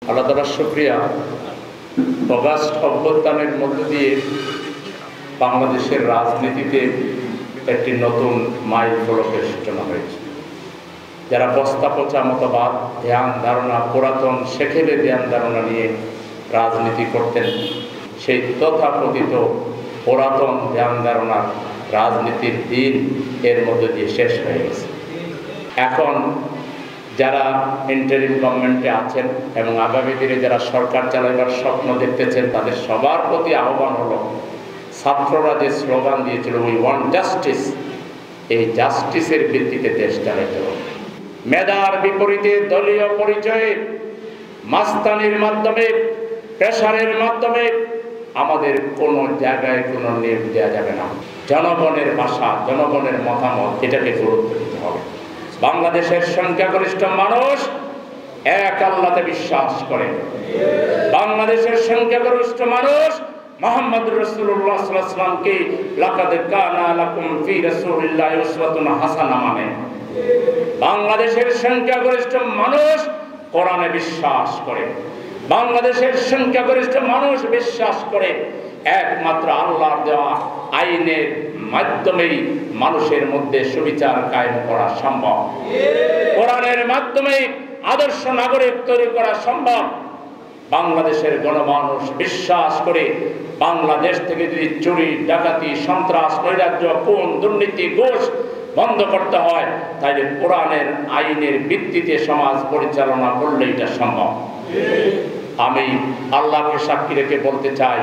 আল্লাহ তাআলার শুকরিয়া, অগাস্ট অভ্যুত্থানের মধ্য দিয়ে বাংলাদেশের রাজনীতিতে একটি নতুন মাইল ফলকের সূচনা হয়েছে। যারা বস্তা পচা মতবাদ, ধ্যান ধারণা, পুরাতন সেখেলে ধ্যান ধারণা নিয়ে রাজনীতি করতেন, সেই তথাকথিত পুরাতন ধ্যান ধারণার রাজনীতির দিন এর মধ্যে দিয়ে শেষ হয়ে গেছে। এখন যারা ইন্টারিম গভর্নমেন্টে আছেন এবং আগামী দিনে যারা সরকার চালাইবার স্বপ্ন দেখতেছেন, তাদের সবার প্রতি আহ্বান হলো, ছাত্ররা যে স্লোগান দিয়েছিল উই ওয়ান্ট জাস্টিস, এই জাস্টিসের ভিত্তিতে দেশ চালাইতে হবে। মেধার বিপরীতে দলীয় পরিচয়ে, মাস্তানির মাধ্যমে, প্রেসারের মাধ্যমে আমাদের কোনো জায়গায় কোনো নিয়োগ দেওয়া যাবে না। জনগণের ভাষা, জনগণের মতামত, এটাকে গুরুত্ব দিতে হবে। বাংলাদেশের সংখ্যাগরিষ্ঠ মানুষ এক আল্লাহতে বিশ্বাস করে। বাংলাদেশের সংখ্যাগরিষ্ঠ মানুষ মুহাম্মদ রাসূলুল্লাহ সাল্লাল্লাহু আলাইহি ওয়াসাল্লামকে লাকাদ কানা লাকুম ফি রাসূলিল্লাহি উসওয়াতুন হাসানাহ মানে। বাংলাদেশের সংখ্যাগরিষ্ঠ মানুষ কোরআনে বিশ্বাস করে। বাংলাদেশের সংখ্যাগরিষ্ঠ মানুষ বিশ্বাস করে একমাত্র আল্লাহর দেওয়া আইনের মাধ্যমেই মানুষের মধ্যে সুবিচার কায়েম করা সম্ভব। কোরআনের মাধ্যমেই আদর্শ নাগরিক তৈরি করা সম্ভব। বাংলাদেশের গণমানুষ বিশ্বাস করে বাংলাদেশ থেকে যদি চুরি, ডাকাতি, সন্ত্রাস, নৈরাজ্য, খুন, দুর্নীতি, ঘুষ বন্ধ করতে হয়, তাহলে কোরআনের আইনের ভিত্তিতে সমাজ পরিচালনা করলে এটা সম্ভব। আমি আল্লাহকে সাক্ষী রেখে বলতে চাই,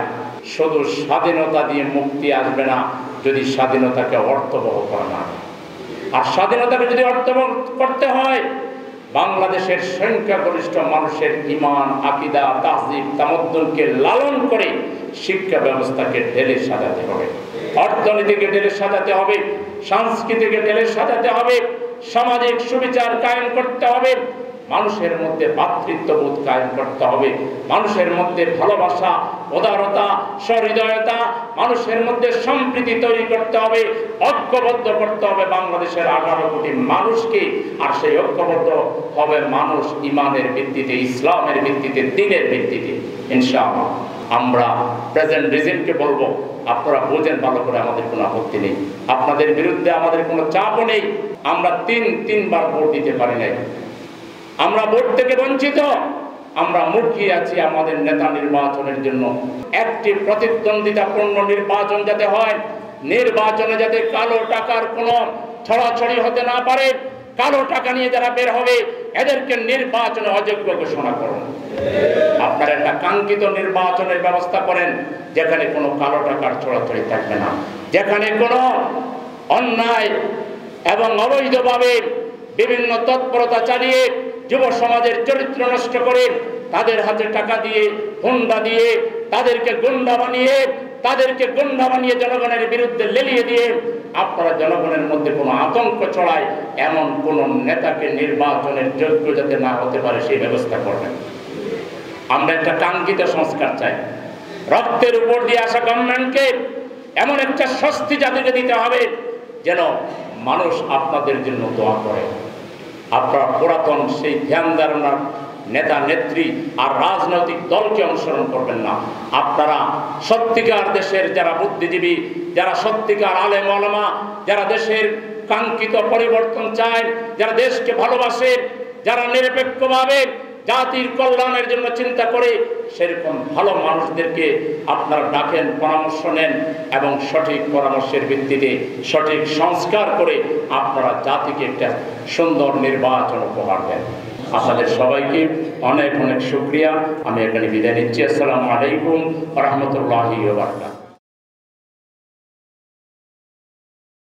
শুধু স্বাধীনতা দিয়ে মুক্তি আসবে না যদি স্বাধীনতাকে অর্থবহ করা না হয়। আর স্বাধীনতাকে যদি অর্থবহ করতে হয়, বাংলাদেশের সংখ্যাগরিষ্ঠ মানুষের ঈমান, আকীদা, তাহজিব, তামাদ্দুনকে লালন করে শিক্ষা ব্যবস্থাকে ঢেলে সাজাতে হবে, অর্থনীতিকে ঢেলে সাজাতে হবে, সংস্কৃতিকে ঢেলে সাজাতে হবে, সামাজিক সুবিচার কায়েম করতে হবে, মানুষের মধ্যে ভ্রাতৃত্ববোধ কায়েম করতে হবে, মানুষের মধ্যে ভালোবাসা, উদারতা, সহৃদয়তা, মানুষের মধ্যে সম্প্রীতি তৈরি করতে হবে, ঐক্যবদ্ধ করতে হবে বাংলাদেশের 18 কোটি মানুষকে। আর সেই ঐক্যবদ্ধ হবে মানুষ ঈমানের ভিত্তিতে, ইসলামের ভিত্তিতে, দ্বীনের ভিত্তিতে। ইনশাআল্লাহ আমরা প্রেজেন্ট রিজিমকে বলবো, আপনারা বোঝেন ভালো করে, আমাদের কোনো আপত্তি নেই, আপনাদের বিরুদ্ধে আমাদের কোনো চাপও নেই। আমরা তিনবার ভোট দিতে পারি নাই, আমরা ভোট থেকে বঞ্চিত, আমরা মুখিয়ে আছি আমাদের নেতা নির্বাচনের জন্য। একটি প্রতিদ্বন্দ্বিতাপূর্ণ নির্বাচন যাতে হয়, নির্বাচনে যাতে কালো টাকার কোনো ছড়াছড়ি হতে না পারে। কালো টাকা নিয়ে যারা বের হবে এদেরকে নির্বাচনে অযোগ্য ঘোষণা করুন। আপনারা একটা কাঙ্ক্ষিত নির্বাচনের ব্যবস্থা করেন যেখানে কোনো কালো টাকার ছড়াছড়ি থাকবে না, যেখানে কোনো অন্যায় এবং অবৈধভাবে বিভিন্ন তৎপরতা চালিয়ে যুব সমাজের চরিত্র নষ্ট করে তাদের হাতে টাকা দিয়ে, হুন্ডা দিয়ে, তাদেরকে গুন্ডা বানিয়ে জনগণের বিরুদ্ধে লেলিয়ে দিয়ে আপনারা জনগণের মধ্যে কোনো আতঙ্ক ছড়ায় এমন কোন নেতাকে নির্বাচনের যোগ্য যাতে না হতে পারে সেই ব্যবস্থা করবেন। আমরা একটা কাঙ্ক্ষিত সংস্কার চাই। রক্তের উপর দিয়ে আসা গভর্নমেন্টকে এমন একটা স্বস্তি জাতিকে দিতে হবে যেন মানুষ আপনাদের জন্য দোয়া করে। আপনারা পুরাতন সেই ধ্যান ধারণার নেতা নেত্রী আর রাজনৈতিক দলকে অনুসরণ করবেন না। আপনারা সত্যিকার দেশের যারা বুদ্ধিজীবী, যারা সত্যিকার আলেম ওলামা, যারা দেশের কাঙ্ক্ষিত পরিবর্তন চায়, যারা দেশকে ভালোবাসে, যারা নিরপেক্ষভাবে জাতির কল্যাণের জন্য চিন্তা করে, সেরকম ভালো মানুষদেরকে আপনারা ডাকেন, পরামর্শ নেন এবং সঠিক পরামর্শের ভিত্তিতে সঠিক সংস্কার করে আপনারা জাতিকে একটা সুন্দর নির্বাচন উপহার দেন। আপনাদের সবাইকে অনেক অনেক শুকরিয়া। আমি এখানে বিদায় নিচ্ছি। আসসালামু আলাইকুম ওয়া রাহমাতুল্লাহি ওয়া বারাকাতুহু।